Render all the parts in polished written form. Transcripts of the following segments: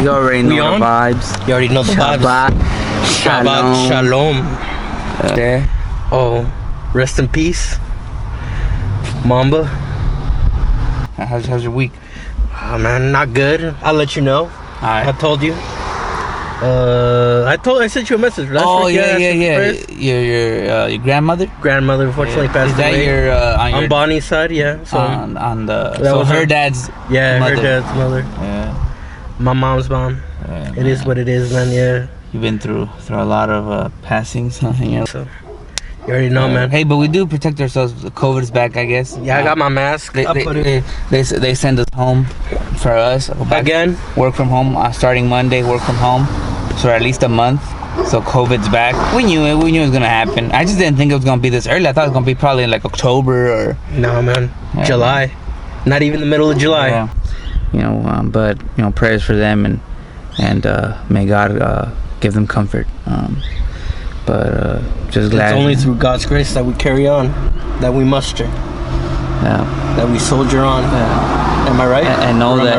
You already know the vibes. You already know the vibes. Shabbat Shalom. There. Oh, rest in peace, Mamba. How's your week? Oh man, not good. I'll let you know. Alright. I told you. I sent you a message last week. Yeah. Your grandmother? Grandmother unfortunately passed away. Is that on Bonnie's side? Yeah. So on the that was her dad's mother. her dad's mother. Yeah. My mom's mom. Yeah, it is what it is, man. Yeah. You've been through a lot of passings. So you already know, man. Hey, but we do protect ourselves. COVID's back, I guess. Yeah, I got my mask. They send us home for us again. Work from home starting Monday. Work from home, so at least a month. So COVID's back. We knew it. We knew it was gonna happen. I just didn't think it was gonna be this early. I thought it was gonna be probably in like October or. No, man. Yeah, July. Man. Not even the middle of July. Yeah. But prayers for them and may God give them comfort. But just glad. It's only through God's grace that we carry on, that we muster. Yeah. That we soldier on. Yeah. Am I right? And know that.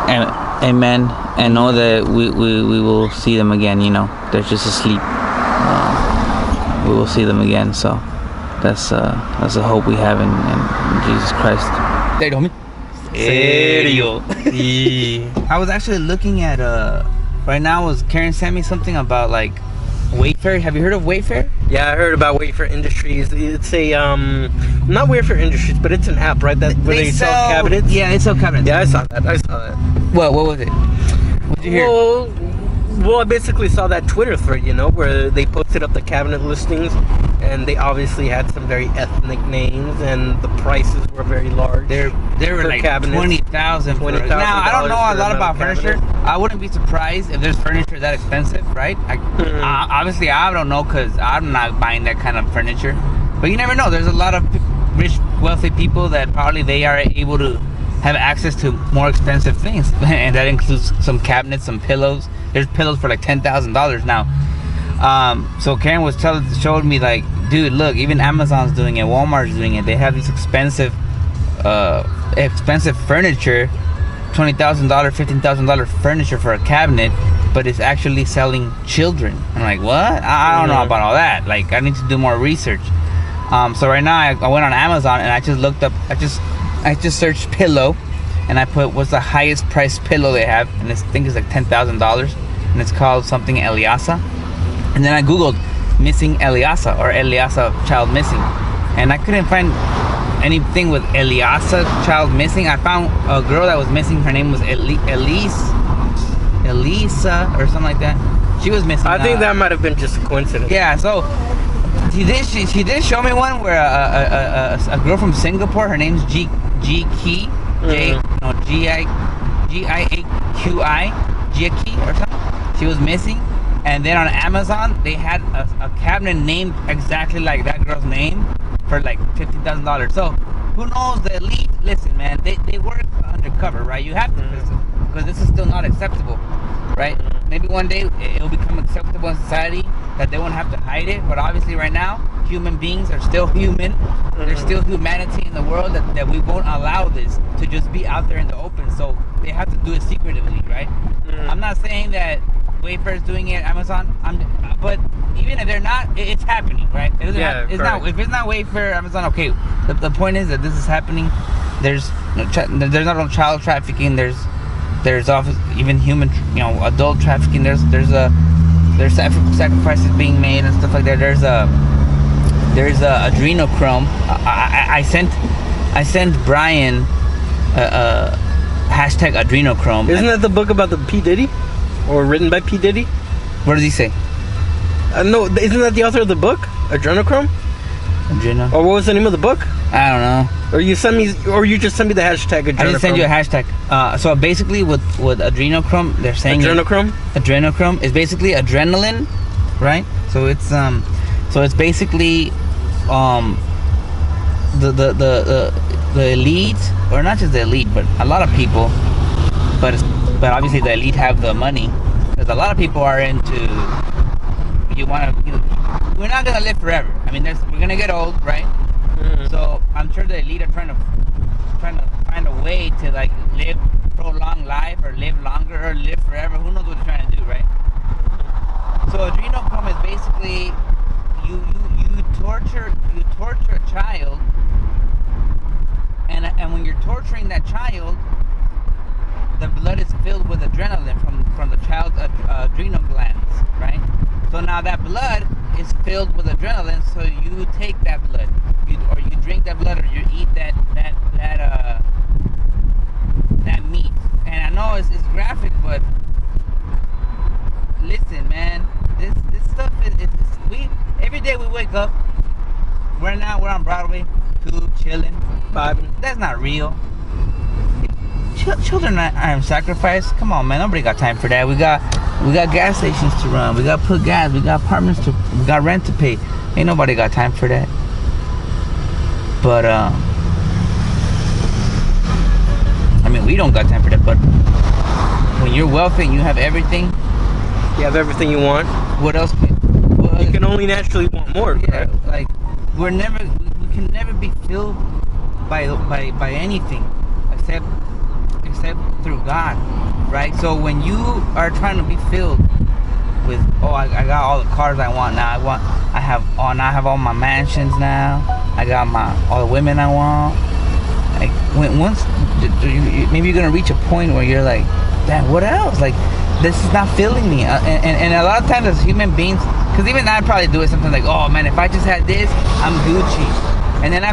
And amen. And know that we will see them again. They're just asleep. We will see them again. So that's a hope we have in Jesus Christ. There, homie. Serio. I was actually looking at right now. Karen sent me something about like Wayfair. Have you heard of Wayfair? Yeah, I heard about Wayfair Industries. It's a not Wayfair Industries, but it's an app, right? Where they sell cabinets. Yeah, they sell cabinets. Yeah, I saw that. What was it? What did you hear? Well, I basically saw that Twitter thread, where they posted up the cabinet listings, and they obviously had some very ethnic names, and the prices were very large. They were like $20,000. Now I don't know a lot about furniture. I wouldn't be surprised if there's furniture that expensive, right? Obviously, I don't know because I'm not buying that kind of furniture. But you never know. There's a lot of rich, wealthy people that probably they are able to have access to more expensive things, and that includes some cabinets, some pillows. There's pillows for like $10,000 now. So Karen was showed me like, dude, look, even Amazon's doing it, Walmart's doing it. They have these expensive furniture, $20,000, $15,000 furniture for a cabinet, but it's actually selling children. I'm like, what? I don't know about all that. Like, I need to do more research. So right now I went on Amazon and I just looked up. I just searched pillow, and I put what's the highest priced pillow they have, and I think it's like $10,000, and it's called something Eliasa. And then I googled missing Eliasa or Eliasa child missing, and I couldn't find anything with Eliasa child missing. I found a girl that was missing. Her name was Elisa or something like that. She was missing. I think that might have been just a coincidence. Yeah. So she did show me one where a girl from Singapore. Her name's Giaqi or something. She was missing, and then on Amazon they had a cabinet named exactly like that girl's name for like $50,000. So who knows? The elite, listen, man, they work undercover, right? You have to, because this is still not acceptable, right? Maybe one day it'll become acceptable in society that they won't have to hide it, but obviously right now human beings are still human. There's still humanity in the world that we won't allow this to just be out there in the open, so they have to do it secretively, right? I'm not saying that Wayfair is doing it, Amazon, but even if they're not, it's happening, right? If it's not Wayfair, Amazon, okay. The point is that this is happening. There's not child trafficking. There's even human, adult trafficking. There's sacrifices being made and stuff like that. There's a Adrenochrome. I sent Brian hashtag Adrenochrome. Isn't that the book about the P Diddy, or written by P Diddy? What does he say? No, isn't that the author of the book, Adrenochrome? Or what was the name of the book? I don't know. Or you just sent me the hashtag Adrenochrome. I didn't send you a hashtag. So basically, with Adrenochrome, they're saying Adrenochrome is basically adrenaline, right? So it's basically the elite, or not just the elite, but a lot of people. But obviously the elite have the money, because a lot of people are into. We're not gonna live forever. I mean, we're gonna get old, right? So I'm sure the elite are trying to find a way to like live prolong life or live longer or live forever. Who knows what they're trying to do, right? So adrenochrome is basically you torture a child, and when you're torturing that child, the blood is filled with adrenaline from the child's adrenal glands, right? So now that blood is filled with adrenaline, so you take that blood, you drink that blood, or you eat that meat. And I know it's graphic, but listen, man, this stuff is we every day we wake up. We're on Broadway, cool, chilling, vibing. That's not real. Children aren't sacrificed. Come on, man. Nobody got time for that. We got gas stations to run. We got to put gas. We got apartments we got rent to pay. Ain't nobody got time for that. But I mean, we don't got time for that. But when you're wealthy and you have everything, you have everything you want. What else? You can only naturally want more. Yeah, right? like we can never be filled by anything except through God, right? So when you are trying to be filled with, I got all the cars I want now. I have all my mansions now. I got all the women I want. Like once maybe you're gonna reach a point where you're like, damn, what else? Like this is not filling me. And a lot of times as human beings, because even I probably do it sometimes, like, oh man, if I just had this, I'm Gucci. And then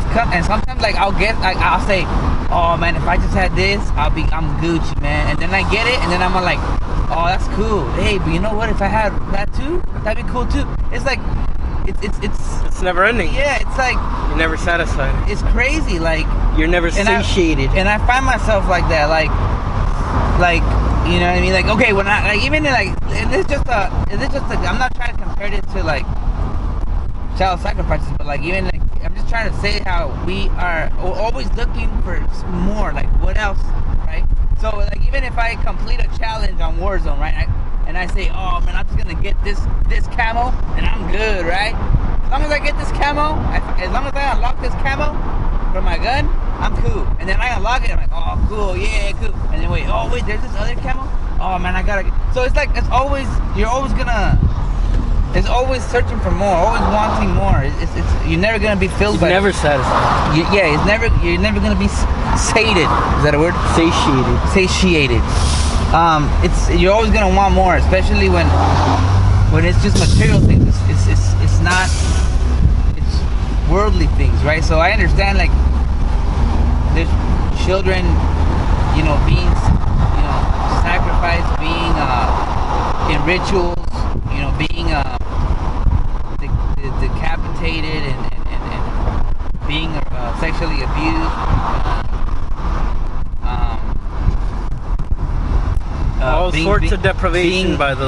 sometimes like I'll say, oh man, if I just had this, I'm Gucci, man. And then I get it, and then I'm like, oh, that's cool. Hey, but you know what? If I had that too, that'd be cool too. It's like, it's never ending. Yeah, it's like you're never satisfied. It's crazy, like you're never satiated. And I find myself like that, like you know what I mean? Like, okay, when I like even like, and it's just I'm not trying to compare this to like child sacrifices, but like even like I'm just trying to say how we're always looking for more, like what else, right? So like even if I complete a challenge on Warzone, right, and I say, oh man, I'm just gonna get this camo and I'm good, right? As long as I get this camo, as long as I unlock this camo for my gun, I'm cool. And then I unlock it, I'm like, oh cool, yeah, cool. And then wait, there's this other camo. Oh man, I gotta. So it's like it's always searching for more, always wanting more. You're never gonna be filled by. Never satisfied. You're never gonna be sated. Is that a word? Satiated. You're always gonna want more, especially when it's just material things. It's not. It's worldly things, right? So I understand, like there's children, being, sacrificed, being in rituals, being decapitated and being sexually abused, all sorts of deprivation by the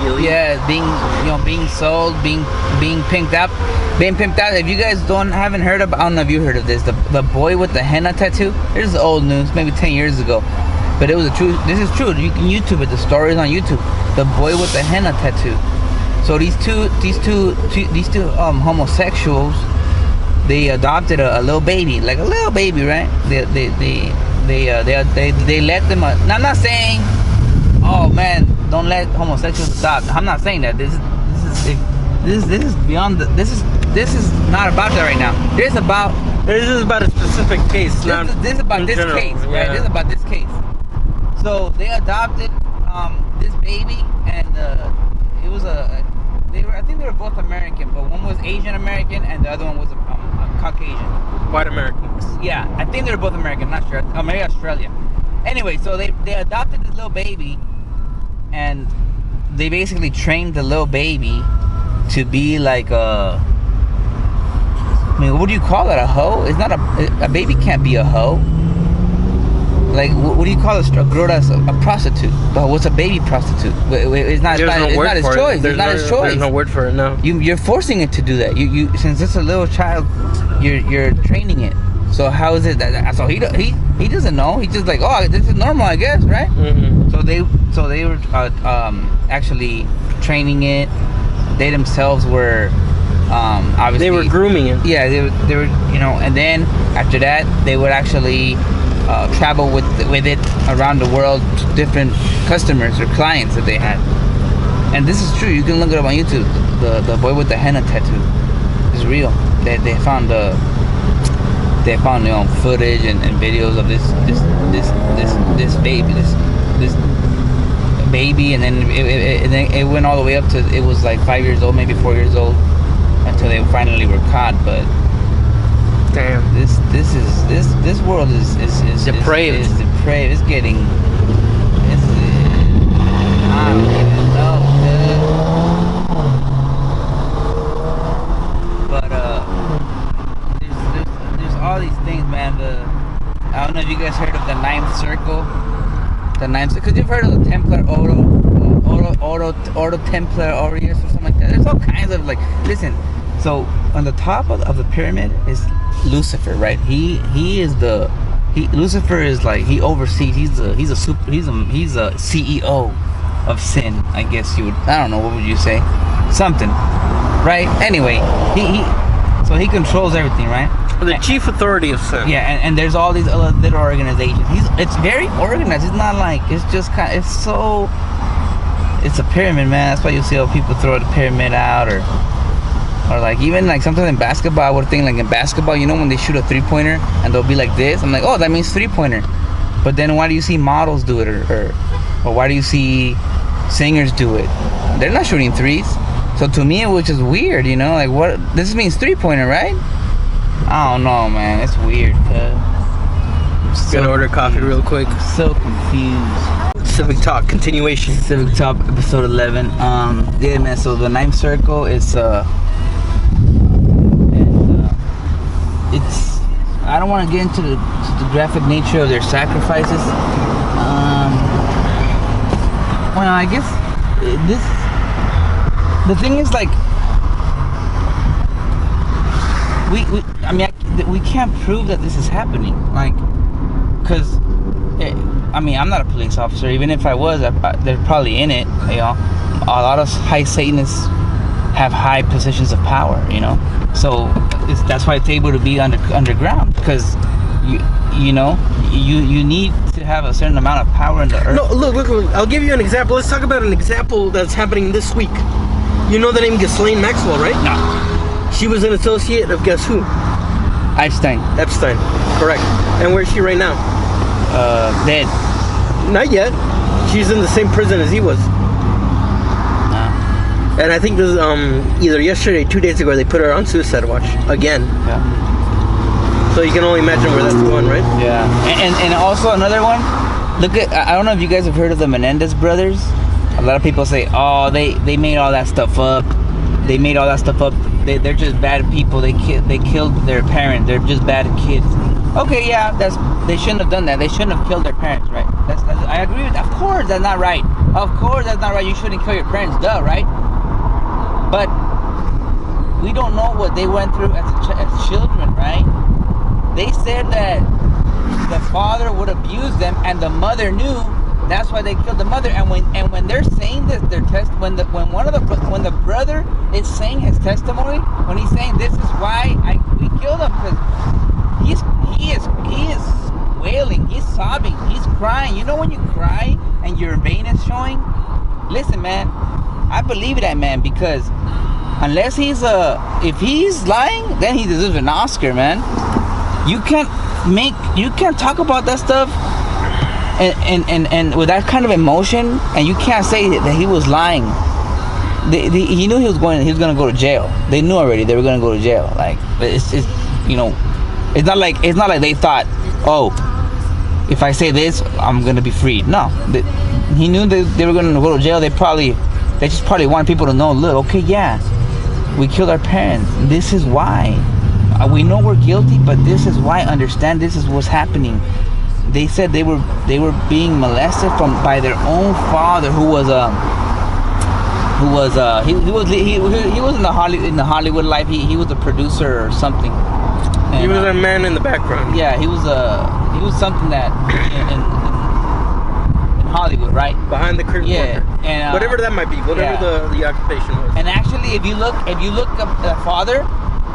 elite. Yeah, being sold, being pimped out. If you guys haven't heard of, I don't know if you heard of this, the boy with the henna tattoo. This is old news, maybe 10 years ago, but it was this is true. You can YouTube it. The story is on YouTube. The boy with the henna tattoo. So these two homosexuals, they adopted a little baby, like a little baby, right? They let them. Now, I'm not saying, oh man, don't let homosexuals adopt. I'm not saying that. This is beyond. This is not about that right now. This is about a specific case. This is about this general, case, right? yeah. This is about this case. So they adopted this baby, and it was I think they were both American, but one was Asian American and the other one was a Caucasian. White American. Yeah, I think they were both American. Not sure. Maybe Australia. Anyway, so they adopted this little baby, and they basically trained the little baby to be like a. I mean, what do you call it? A hoe? It's not a baby can't be a hoe. Like, what do you call a girl that's a prostitute? But what's a baby prostitute? It's not his choice. It's not his choice. There's no word for it. No. You're forcing it to do that. You since it's a little child, you're training it. So how is it that? So he doesn't know. He's just like, oh, this is normal, I guess, right? Mm-hmm. So they were actually training it. They themselves were obviously they were grooming it. Yeah, they were and then after that they would actually travel with it around the world to different customers or clients that they had. And this is true. You can look it up on YouTube. The boy with the henna tattoo is real. They found footage and videos of this baby, and then it went all the way up to, it was like 5 years old, maybe 4 years old, until they finally were caught. But damn, this world is depraved. Is depraved. It's getting. I don't even know, dude. But there's all these things, man. I don't know if you guys heard of the ninth circle. Because you've heard of the Templar Ordo Templar Aureus or something like that. There's all kinds of, like, listen. So on the top of the pyramid is Lucifer, right? Lucifer is like, he oversees. He's a CEO of sin, I guess you would. I don't know, what would you say? Something, right? Anyway, so he controls everything, right? The chief authority of sin. Yeah, and there's all these other little organizations. It's very organized. It's not like, it's just kind of, it's a pyramid, man. That's why you see how people throw the pyramid out, or like, even like sometimes in basketball, I would think, like in basketball, you know, when they shoot a 3-pointer and they'll be like this, I'm like, oh, that means 3-pointer. But then why do you see models do it, or why do you see singers do it? They're not shooting threes. So to me, it was just weird, you know, like, what, this means 3-pointer, right? I don't know, man. It's weird. Gonna order coffee real quick. So confused. Civic Talk continuation. Civic Talk episode 11. Yeah, man. So the ninth circle is it's. I don't want to get into the graphic nature of their sacrifices. Well, I guess the thing is, like, we can't prove that this is happening, like, because I'm not a police officer. Even if I was, they're probably in it, you know. A lot of high Satanists have high positions of power, you know, so that's why it's able to be underground, because you need to have a certain amount of power in the earth. No, look, I'll give you an example. Let's talk about an example that's happening this week. You know the name Ghislaine Maxwell, right? No. She was an associate of, guess who? Epstein, correct. And where's she right now? Dead. Not yet. She's in the same prison as he was. And I think this either yesterday or 2 days ago, they put her on suicide watch again. Yeah. So you can only imagine where that's going, right? Yeah. And also another one. Look at, I don't know if you guys have heard of the Menendez brothers. A lot of people say, oh, they made all that stuff up. They're just bad people. They killed their parents. They're just bad kids. Okay, yeah, they shouldn't have done that. They shouldn't have killed their parents, right? I agree with that. Of course, that's not right. You shouldn't kill your parents, duh, right? But we don't know what they went through as children, right? They said that the father would abuse them, and the mother knew. That's why they killed the mother. And when they're saying this, when the brother is saying his testimony, when he's saying this is why we killed him, because he is wailing, he's sobbing, he's crying. You know when you cry and your vein is showing? Listen, man, I believe that, man, because unless if he's lying, then he deserves an Oscar, man. You can't talk about that stuff and with that kind of emotion, and you can't say that he was lying. He knew he was going to go to jail. They knew already they were going to go to jail. Like, it's you know, it's not like they thought, oh, if I say this, I'm going to be freed. No, he knew they were going to go to jail. They just probably want people to know, look, okay, yeah, we killed our parents. This is why. We know we're guilty, but this is why. Understand, this is what's happening. They said they were being molested by their own father, who was in the Hollywood life. He was a producer or something. And, he was a man in the background. Yeah, he was something that in Hollywood, right? Behind the curtain. Yeah, and whatever that might be, whatever the occupation was. And actually, if you look up the father,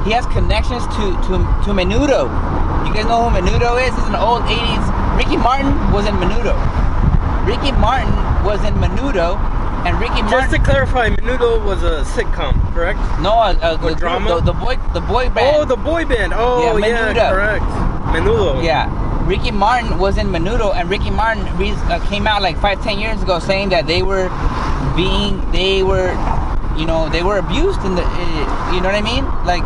he has connections to Menudo. You guys know who Menudo is? He's an old 80s. Ricky Martin was in Menudo. And Ricky Martin. Just to clarify, Menudo was a sitcom, correct? No, the drama. The boy band. Oh, the boy band. Oh, yeah, correct. Menudo. Yeah. Ricky Martin was in Menudo, and Ricky Martin came out like 5-10 years ago saying that they were abused in the, you know what I mean? Like,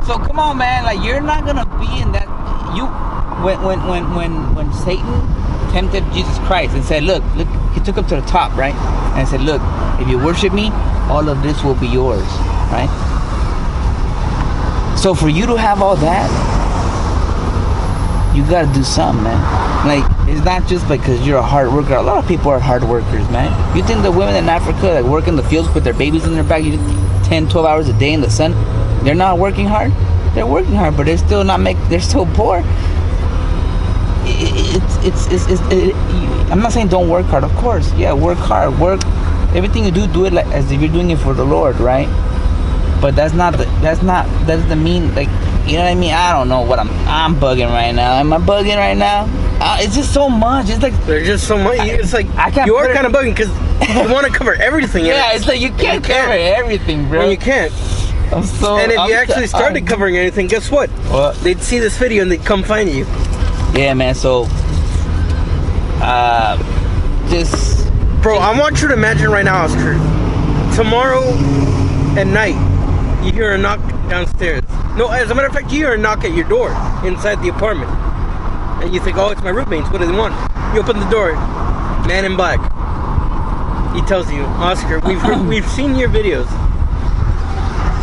so come on, man. Like, you're not gonna be in that. When Satan tempted Jesus Christ and said, look, he took him to the top, right? And said, look, if you worship me, all of this will be yours, right? So for you to have all that, you gotta do something, man. Like, it's not just because you're a hard worker. A lot of people are hard workers, man. You think the women in Africa that work in the fields with their babies in their back, 10-12 hours a day in the sun, they're not working hard? They're working hard, but they're still they're still poor. I'm not saying don't work hard, of course. Yeah, work hard, work everything you do it like as if you're doing it for the Lord, right? But that doesn't mean, like, you know what I mean? I don't know what I'm bugging right now. Am I bugging right now? It's just so much. It's like there's just so much. It's like you are kind of bugging because you want to cover everything. Yeah, it's like you can't cover everything, bro. Well, you can't. And if you actually started covering anything, guess what? What? They'd see this video and they'd come find you. Yeah, man. So, bro, I want you to imagine right now, Oscar. Tomorrow at night, you hear a knock downstairs. No, as a matter of fact, you hear a knock at your door inside the apartment, and you think, "Oh, it's my roommates. What do they want?" You open the door, man in black. He tells you, "Oscar, we've seen your videos.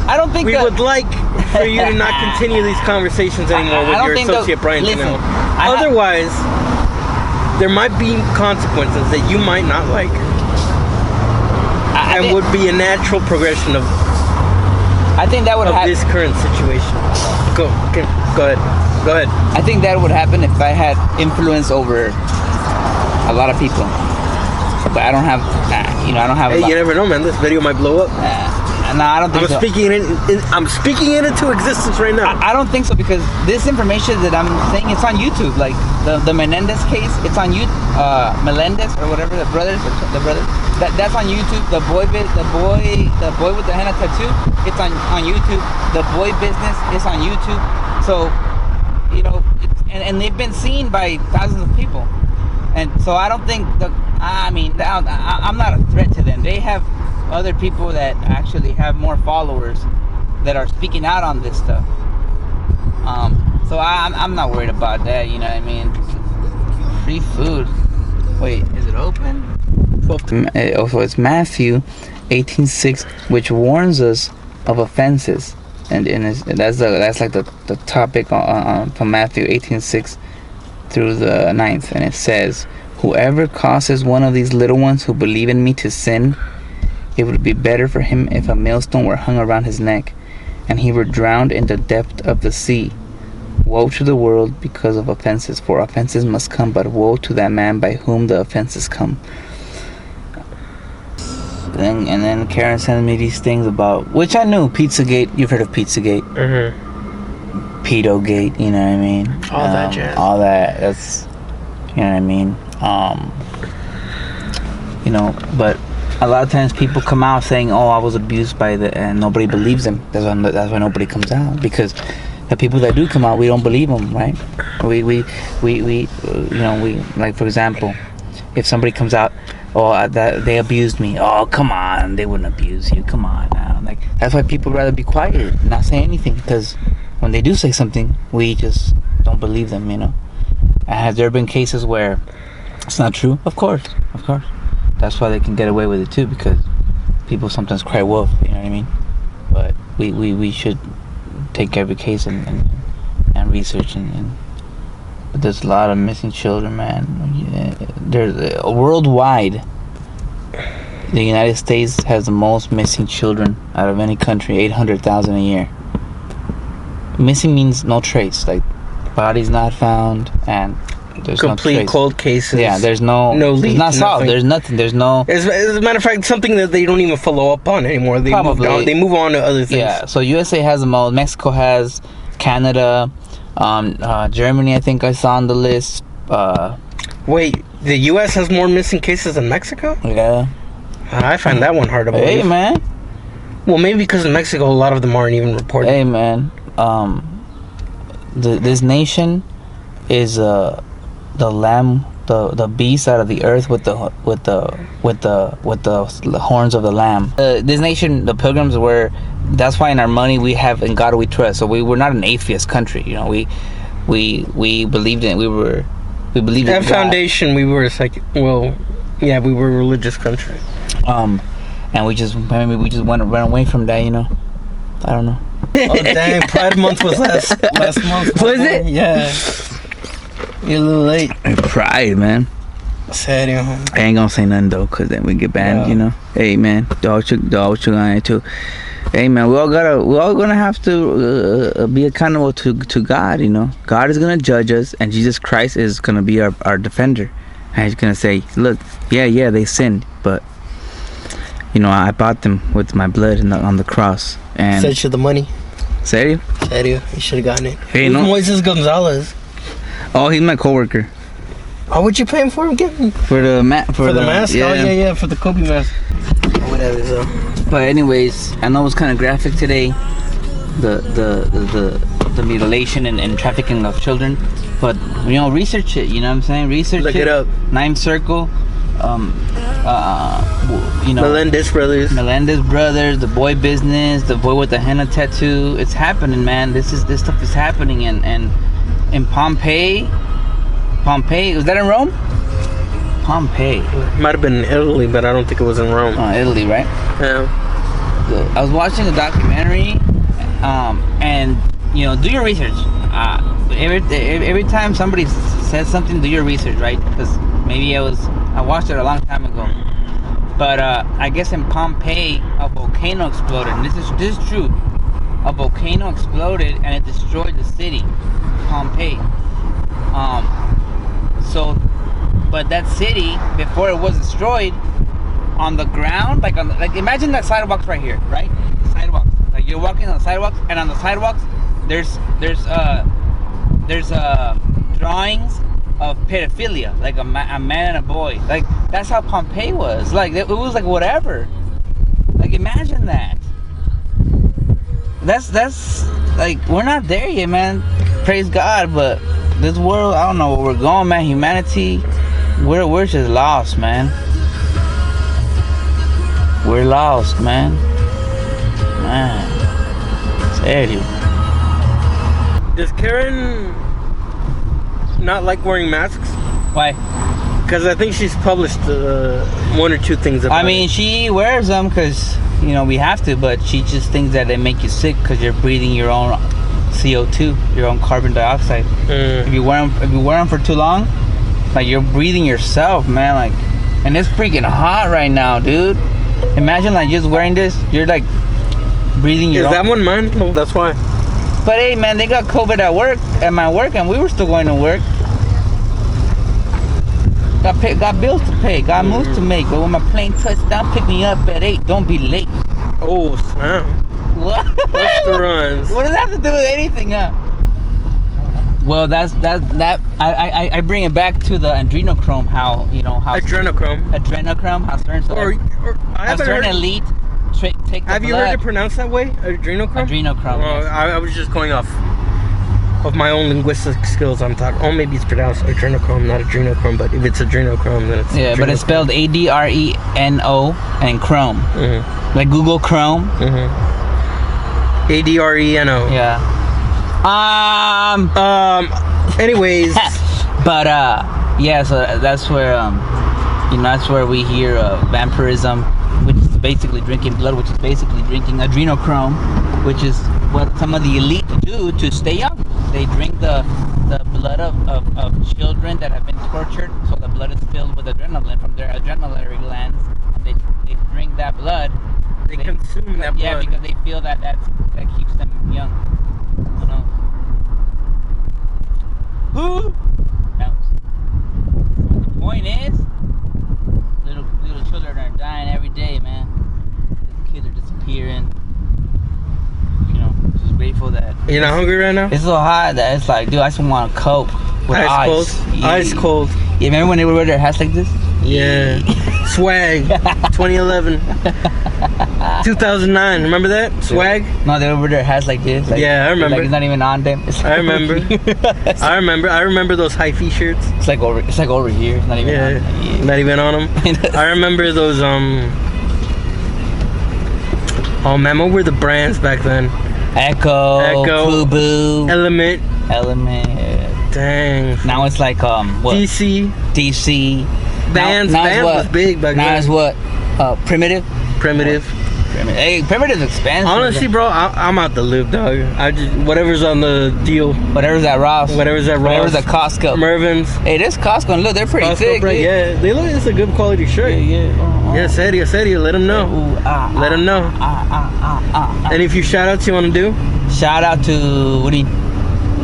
I don't think we would like for you to not continue these conversations anymore with your associate Brian Janelle. Otherwise, there might be consequences that you might not like, and would be a natural progression of." I think that would happen. This current situation. Go ahead. I think that would happen if I had influence over a lot of people, but I don't have. I don't have. Hey, you never know, man. This video might blow up. No, I don't think so. I'm speaking it into existence right now. I don't think so, because this information that I'm saying, it's on YouTube. Like the Menendez case, it's on YouTube. Melendez or whatever, the brothers. That's on YouTube. The boy with the henna tattoo, it's on YouTube. The boy business is on YouTube. So, and they've been seen by thousands of people. And so I don't think I'm not a threat to them. They have other people that actually have more followers that are speaking out on this stuff. So I'm not worried about that. You know what I mean? Free food. Wait, is it open? So it's Matthew 18:6, which warns us of offenses, and that's like the topic from Matthew 18:6 through the 9th, and it says, "Whoever causes one of these little ones who believe in me to sin, it would be better for him if a millstone were hung around his neck, and he were drowned in the depth of the sea. Woe to the world because of offenses, for offenses must come, but woe to that man by whom the offenses come." And then Karen sent me these things about, which I knew, Pizzagate. You've heard of Pizzagate? Mm-hmm. Pedogate, you know what I mean? All that jazz. All that. That's, you know what I mean? But a lot of times people come out saying, "Oh, I was abused by and nobody believes them. That's why nobody comes out, because the people that do come out, we don't believe them, right? We like, for example, if somebody comes out, "Oh, that they abused me." Oh, come on, they wouldn't abuse you. Come on now. Like, that's why people rather be quiet, not say anything, because when they do say something, we just don't believe them. And have there been cases where it's not true? Of course. That's why they can get away with it too, because people sometimes cry wolf. You know what I mean? But we should take every case and research but there's a lot of missing children, man. There's worldwide, the United States has the most missing children out of any country, 800,000 a year. Missing means no trace, like bodies not found, and There's no complete trace. cold cases. Yeah, there's no leak, it's not solved. nothing. There's nothing. There's no. As a matter of fact, something that they don't even follow up on anymore. They Probably. they move on to other things. Yeah. So USA has the most. Mexico has. Canada, Germany. I think I saw on the list. Wait, the U.S. has more missing cases than Mexico? Yeah. I find that one hard to believe. Hey man. Well, maybe because in Mexico, a lot of them aren't even reported. Hey man. This nation is the lamb, the beast out of the earth with the horns of the lamb. This nation, the pilgrims were. That's why in our money we have in God we trust. So we're not an atheist country. You know, we believed in. We believed in that God. foundation. We were we were a religious country. And we just went away from that. You know, I don't know. Oh dang! Pride Month was last month. Was it? Yeah. You're a little late. Pride, man. Serio. I ain't gonna say nothing though, cause then we get banned. Yeah. You know. Hey man, dog gonna too. Hey man, we're all gonna have to be accountable to God. You know, God is gonna judge us, and Jesus Christ is gonna be our defender. And He's gonna say, look, yeah, they sinned, but you know, I bought them with my blood on the cross. And Sent you the money. Serio? Serio, you should have gotten it. Hey, Who's no. Moises Gonzalez? Oh, he's my coworker. Oh, what you paying for him? Getting For the mask. for the mask? Oh yeah, for the Kobe mask. Whatever. So. But anyways, I know it's kind of graphic today, the mutilation and trafficking of children. But you know, research it. You know what I'm saying? Research Look it up. Ninth Circle. You know, Melendez brothers. The boy business, the boy with the henna tattoo. It's happening, man. This stuff is happening, and in Pompeii. Was that in Rome? Pompeii. Might have been in Italy, but I don't think it was in Rome. Italy, right? Yeah. I was watching a documentary, and you know, do your research. Every time somebody says something, do your research, right? Because maybe I watched it a long time ago. But I guess in Pompeii, a volcano exploded. And this is true. A volcano exploded and it destroyed the city, Pompeii. But that city, before it was destroyed, on the ground, like imagine that sidewalks right here, right? Sidewalks. Like you're walking on the sidewalks, and on the sidewalks, there's drawings of pedophilia, like a man and a boy. Like that's how Pompeii was. Like it was like whatever. Like imagine that. That's like we're not there yet, man. Praise God, but this world, I don't know where we're going, man. Humanity, we're just lost, man. We're lost, man. Man, serio. Does Karen not like wearing masks? Why? Because I think she's published one or two things about I mean, she wears them because, you know, we have to, but she just thinks that they make you sick because you're breathing your own CO2, your own carbon dioxide. If you wear them for too long, like you're breathing yourself, man. Like, and it's freaking hot right now, dude. Imagine like just wearing this, you're like breathing your own. Is that one mine? No, that's why. But hey, man, they got COVID at my work, and we were still going to work. Got bills to pay, got moves to make. But when my plane touched down, pick me up at 8. Don't be late. Oh, snap. What? Restaurants. What does that have to do with anything, huh? Well, that. I bring it back to the Adrenochrome. How Adrenochrome. How certain elite take the Have you heard it pronounced that way? Adrenochrome? Adrenochrome. Well, Yes. I was just going off of my own linguistic skills. I'm talking. Oh, maybe it's pronounced adrenochrome, not adrenochrome. But if it's adrenochrome, then it's But it's spelled ADRENO and Chrome, like Google Chrome. ADRENO. Yeah. Anyways. But yeah. So that's where that's where we hear vampirism, which is basically drinking blood, which is basically drinking adrenochrome, which is what some of the elite do to stay young. They drink the blood of children that have been tortured, so the blood is filled with adrenaline from their adrenaline glands. They drink that blood. They consume that blood. Yeah, because they feel that keeps them young. You know. Who knows? You're not hungry right now? It's so hot that it's like, dude, I just want to cope with ice. Cold. Yeah. Ice cold. Yeah, remember when they would wear their hats like this? Yeah. Swag. 2011. 2009. Remember that? Swag? No, they would wear their hats like this. Like, yeah, I remember. Like it's not even on them. It's like I remember. I remember those hyphy shirts. It's like over here. It's not even on. Yeah. Not even on them. I remember those oh man, what were the brands back then? Echo, Fubu, Element. Yeah. Dang. Now it's like what? DC. Vans. Vans was big back then. Now it's what? Primitive. Hey, Primitive's expensive. Honestly, bro, I'm out the loop, dog. I just whatever's on the deal. Whatever's at Ross. Whatever's at Costco. Mervin's. Hey, this Costco, and look, they're pretty thick. Yeah, they look. It's a good quality shirt. Yeah, serio. Let them know. Let them know. And if you shout outs you want to do? Shout out to what do you?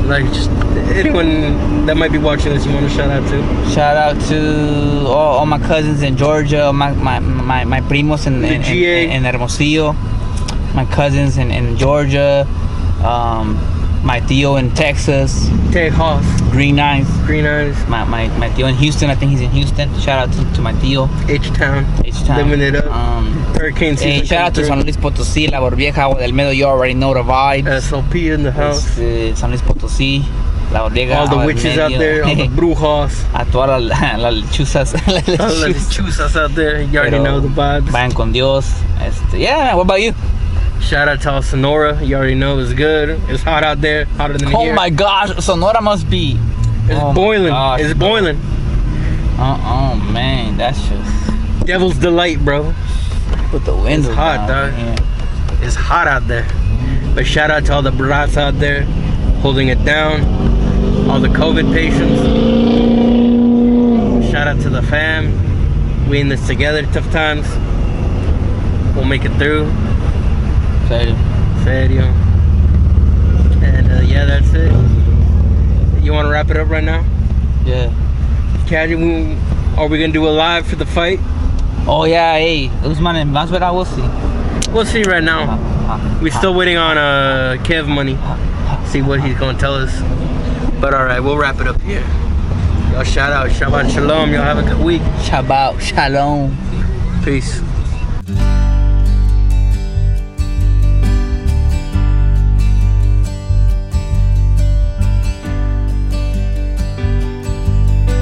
Like just anyone that might be watching this, you want to shout out to? Shout out to all my cousins in Georgia, my primos in Hermosillo, my cousins in Georgia, my tío in Texas, Texas, Green Eyes, my tío in Houston. I think he's in Houston. Shout out to my tío. H-Town, living it up. Hurricane season. Hey, shout out to San Luis Potosí, La Borvieja, Agua del Medio. You already know the vibes. SOP in the house. San Luis Potosí, La Borvieja. All the witches out there, all the brujas. A todas las lechuzas. All the lechuzas out there. You already know the vibes. Vayan con Dios. Yeah, what about you? Shout out to all Sonora. You already know it's good. It's hot out there. Hotter than here. Oh my gosh, Sonora must be. It's boiling. It's boiling. Man, that's just Devil's delight, bro. Put the windows It's hot, down. dog. Yeah. It's hot out there. But shout out to all the brats out there holding it down. All the COVID patients. Shout out to the fam. We in this together. Tough times. We'll make it through. Serio. And yeah, that's it. You want to wrap it up right now? Yeah. Caddy, are we gonna do a live for the fight? Oh yeah, hey, Usman and Masvidal, we'll see. We'll see right now. We're still waiting on Kev money. See what he's gonna tell us. But all right, we'll wrap it up here. Y'all shout out, Shabbat Shalom. Y'all have a good week. Shabbat Shalom. Peace.